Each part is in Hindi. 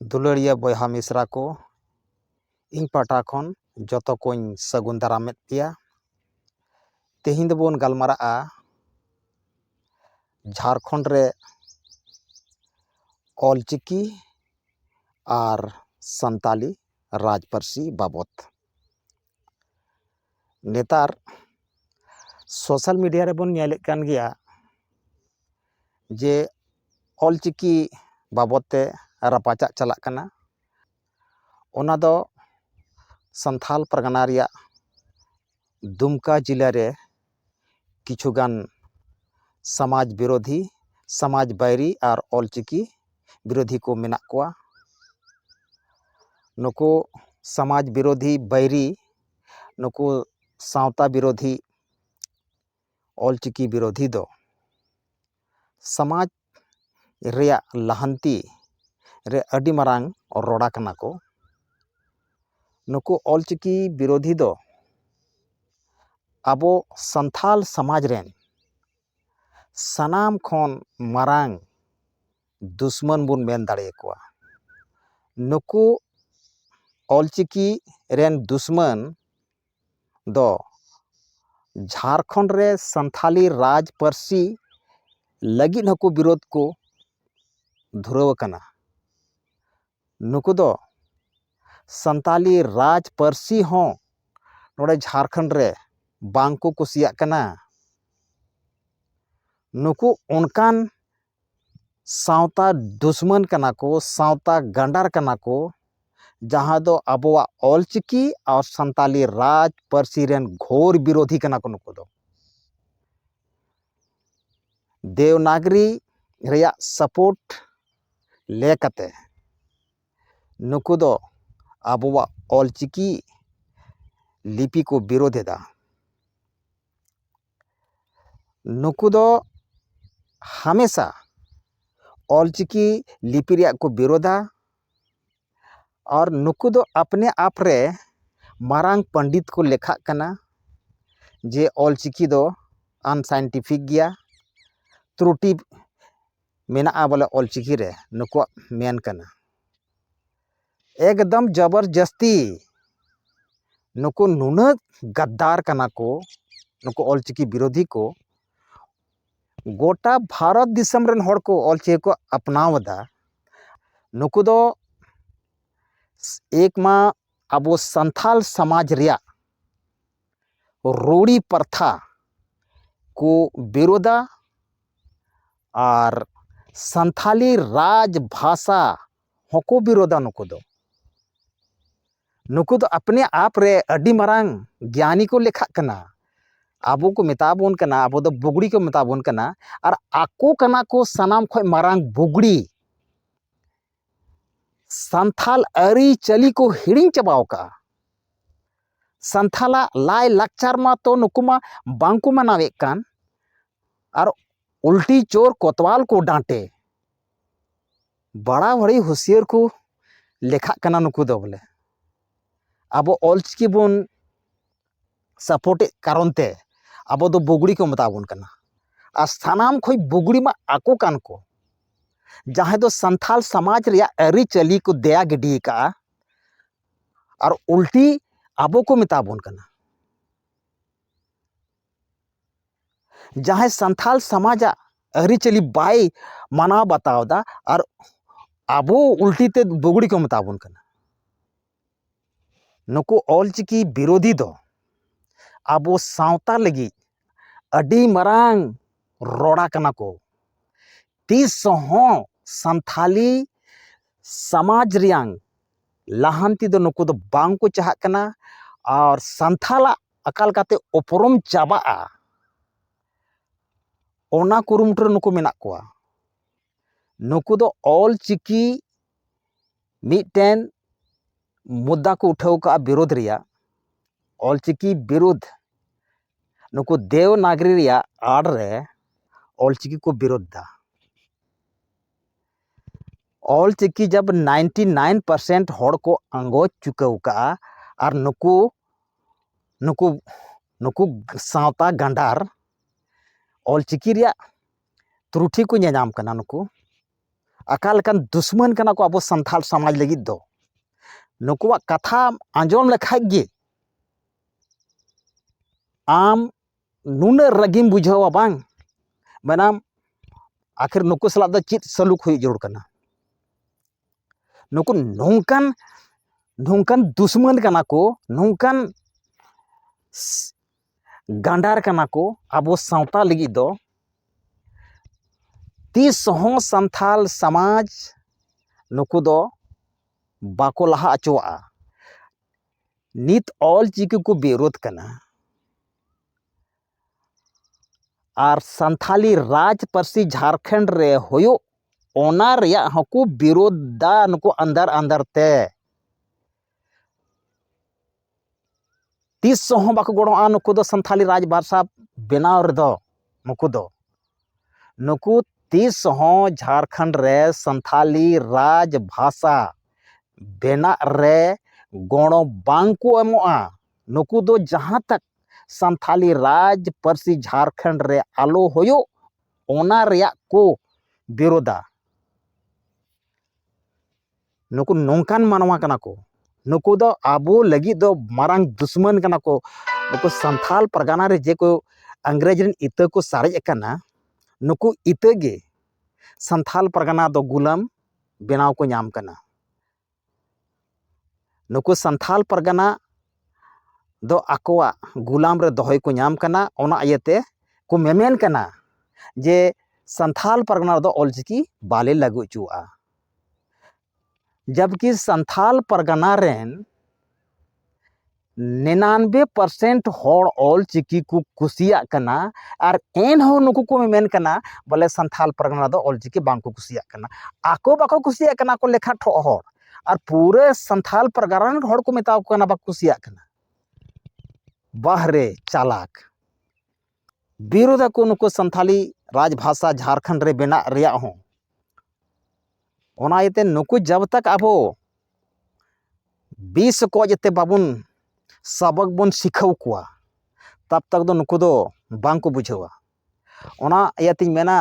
दुलारिया बयहा मिश्रा को इन पाटा खन जतो कोई सगुन दारामेद पेया। तेहिं दोबोन गालमाराआ झारखंड रे ऑलचिकी और संताली राजपार्सी बाबत। नेतार सोशल मीडिया रे बोन नेलेक कान गया जे ऑलचिकी बाबत ते रापाचा चलाक कना। ओना दो संथाल परगना रिया दुमका जिला रे किछुगान समाज विरोधी समाज बैरी और ऑलचिकी विरोधी को मेना कोआ। नुको समाज विरोधी बैरी नुको सावता विरोधी ऑलचिकी विरोधी दो समाज रेया लहंती रे अडी मरांग रोड़ा कना को। नुको ऑलचिकी विरोधी दो आबो संथाल समाज रेन सनाम खन मारांग दुश्मन बुन मेन दाड़े कोआ। नुको ऑलचिकी रेन दुश्मन दो झारखंड रे संथाली राज पार्सी लगिन हको विरोध को धुरव कना। नुको दो संताली राज पार्सी हों नोड़े झारखंड रे बांग को कुसियाक कना। नुको उनकान सावता दुश्मन कना को सावता गंडार कना को जहाँ दो अबोआ ऑलचिकी और संताली राज पार्सी रेन घोर विरोधी कना को। नुको दो देवनागरी रेया सपोर्ट लेकते नुको दो अबोआ ऑलचिकी लिपि को विरोधेदा। नुको दो हमेशा ऑलचिकी लिपि रिया को विरोधा और नुको दो अपने आप रे मारांग पंडित को लेखा कना जे ऑलचिकी दो अनसाइंटिफिक गया त्रुटि मेना बोले ऑलचिकी रे नुको मेन कना। एकदम जबरदस्ती नुको नुना गद्दार कना को नुको ऑलचिकी विरोधी को गोटा भारत दिसम रेन हर को ऑलचिकी को अपनावदा। नुको दो एक मा अबो संथाल समाज रिया रूढ़ी प्रथा को विरोधा और संथाली राज भाषा होको विरोधा। नुको दो अपने आप रे अडी मरांग ज्ञानी को लेखा कना। आबो को मेताबोन कना आबो दो बुगड़ी को मेताबोन कना और आको कना को सनाम खोय मारांग बुगड़ी संथाल अरी चली को हिड़िंग चबाव का। संथाला लाय लाकचार मा तो नुको मा बांको मनावे कान और उल्टी चोर कोतवाल को डांटे बड़ा बड़ी होशियार को लेखा कना। नुको दो बोले आबो ऑलचिकी बोन सपोर्ट कारण ते आबो दो बुगड़ी को मेताबोन कना और सनाम खोय बुगड़ी मा आको कान को जहाँ दो संथाल समाज रिया अरी चली को दया गिडी का और उल्टी आबो को मेताबोन कना। जहाँ संथाल समाज अरी चली बाई माना बतावदा और आबो उल्टी ते बुगड़ी को मेताबोन कना। नुको ऑलचिकी विरोधी दो आबो सावता लगी अडी मरांग रोड़ा कना को। तीस हों संथाली समाज रियांग लहांती दो नुको दो बांग को चाहत कना और संथाला अकाल काते उपरम चाबाआ ओना कुरुमुटु नुको मेना कोआ। नुको दो ऑलचिकी मिटेन मुद्दा को उठाव का विरोध रिया ऑलचिकी विरोध नुको देवनागरी रिया आड़ रे ऑलचिकी को विरोध दा। ऑलचिकी जब 99% हड़ को अंगोज चुकाव का और नुको नुको नुको सावता गंडार ऑलचिकी रिया त्रुटि को नेनाम कना नुको अकाल लेकान दुश्मन कना को आबो संथाल समाज लगित दो नुकुआ कथा आंजोम लेखाय गे आम नुना रगिम बुझावा बांग बनाम आखिर नुकु सलाह द चित सलूक हुई जरूर कना नुकु नौकान नौकान दुश्मन कना को नौकान गांडार कना को आबो सावता लगी दो तीस हों संथाल समाज नुकु दो बाको लहा अचोआ नित ऑल चिकी को विरोध कना और संथाली राज पार्सी झारखंड रे होयो ओना रिया हको विरोधा नुको अंदर अंदर ते तीस हों बाको गड़ोआ नुको दो संथाली राज भाषा बनाव रेदो नुको तीस हों झारखंड रे संथाली राज भाषा बेना रे गणो बांग को एमोआ नुको दो जहां तक संथाली राज पार्सी झारखंड रे आलो होयो ओना रिया को विरोधा नुकु नौकान मानवा कना को नुकु दो आबो लगी दो मारांग दुश्मन कना को नुकु संथाल परगना रे जे को अंग्रेज रन इता को सारेज कना नुकु इता गे संथाल परगना दो गुलाम बेनाव को नाम कना नुकु संथाल परगना दो आकोआ गुलाम रे दोहय को नाम कना ओना आयते को मेमेन कना जे संथाल परगना दो ऑलचिकी बाले लागू चुआ जबकि संथाल परगना रेन 99% होड़ ऑल चिकी को कुसिया कना और एन हो नुकु को मेन कना बोले संथाल परगना दो ऑल चिकी बांग को कुसिया कना आको बाको कुसिया कना को लेखा ठो होड़ और पूरे संथाल परगना होड़ को मेताव कना बा कुसिया कना बाहरे चालाक विरोध को नुकु संथाली राजभाषा झारखंड रे बेना रिया हो ओनायते नुकु जब तक आबो 20 को जते बाबुन सबक बन सिखाव कुआ तब तक दो नुकु दो बांग को बुझावा ओना यातिन मेना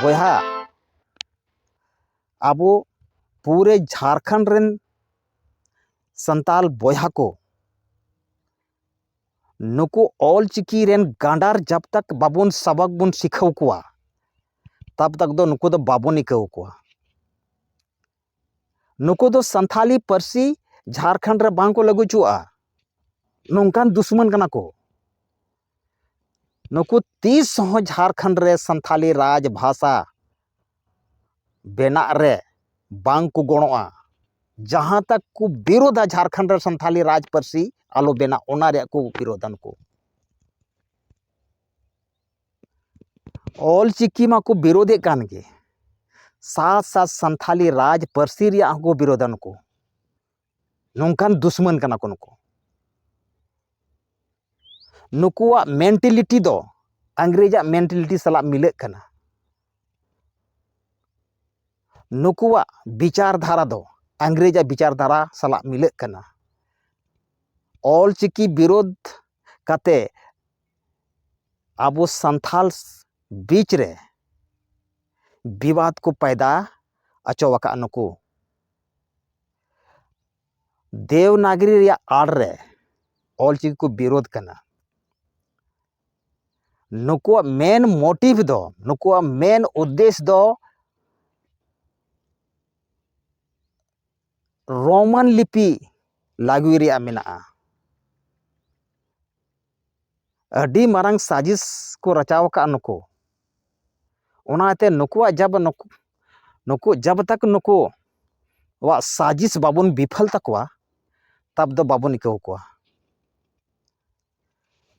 बोहा आबो पूरे झारखंड रेन संताल बोहा को नुकु ऑल चिकी रेन गांडार जब तक बाबुन सबक बन सिखाव कुआ तब तक दो नुकु दो बाबुन इकाव कुआ नुकु दो संथाली पार्सी झारखंड रे बांग को लगू चुआ नौकान दुश्मन कना को नुकु 30 हो झारखंड रे संथाली राज भाषा बेना रे बांग को गणोआ जहां तक को विरोधा झारखंड रे संथाली राज पार्सी आलो बेना ओना रे को विरोधन को ऑल चिकी मा को विरोधे कान के साथ साथ संथाली राज पार्सी रिया को विरोधन को नौकान दुश्मन कना को नुकुआ मेंटेलिटी दो अंग्रेजा मेंटेलिटी सला मिले कना नुकुआ विचारधारा दो अंग्रेजा विचारधारा सला मिले कना ऑल चिकी विरोध काते आबो संथाल बीच रे विवाद को पैदा अचोवका नुकु देवनागरी रिया आड़ रे ऑल चिकी को विरोध कना नुकुआ मेन मोटिव दो नुकुआ मेन उद्देश्य दो रोमन लिपि लागू रिया मेना अडी मारंग साजिश को रचाव का नुकु ओनाते नुकुआ जब तक नुकु वा साजिश बाबुन विफल तकवा तब दो बाबुन इकाव कुआ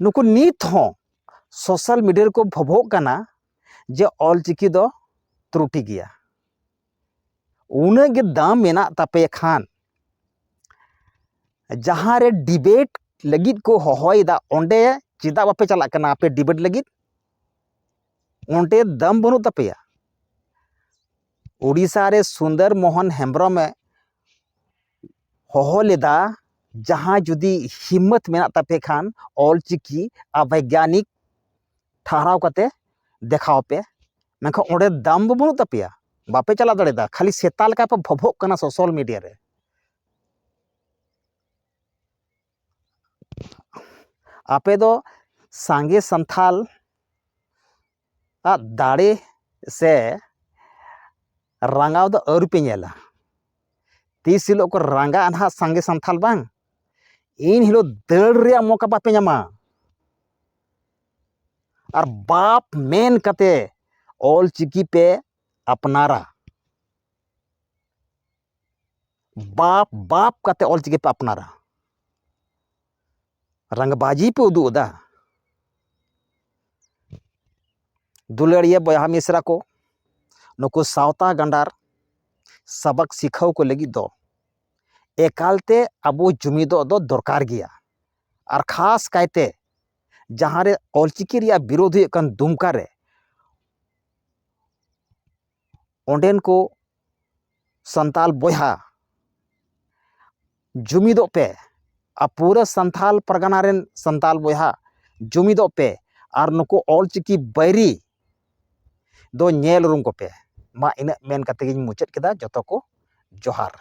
नुकु नित हो सोशल मीडिया को भोभोग कना जे ऑल चिकी दो त्रुटि गया उनगे दाम मेना तापे खान जहां रे डिबेट लगित को होहोयदा ओंडे चिदा बापे चला कना आपे डिबेट लगित ओंडे दम बनु तपेया उड़ीसा रे सुंदर मोहन हेम्ब्रम में होहो लेदा जहां जुदी हिम्मत मेना तपे खान ऑल चिकी अवैज्ञानिक ठहराव कते देखाव पे मेनखान ओंडे दाम बो बनुग तापेया बापे चला दाड़ेदा खाली सेता लेका पे भभोग कना सोशल मीडिया रे आपे दो सांगे संथाल दाड़े से रंगाव दो आउरी पे नेला तीस हिलो को रंगा ना सांगे संथाल बांग इन हिलो दड़ रे मौका बापे ᱧᱟᱢᱟ और बाप मेन कते ऑल चिकी पे अपनारा बाप बाप कते ऑल चिकी पे अपनारा रंगबाजी पे उदुदा दुलड़िया बया मिश्रा को नुको सावता गंडार सबक सिखाव को लगी दो एकालते अबो जुमिदो दो दरकार गया और खास कायते जहाँ रे ऑलचिकी रिया विरोध हुए कन दुमका रे ओंडेन को संताल बोया जुमिदो पे आ पूरा संथाल परगना रेन संताल बोया जुमिदो पे और नुको ऑलचिकी बैरी दो नेल रुम को पे मा इन मेन कते गिन मुचाद केदा जतो को जोहार।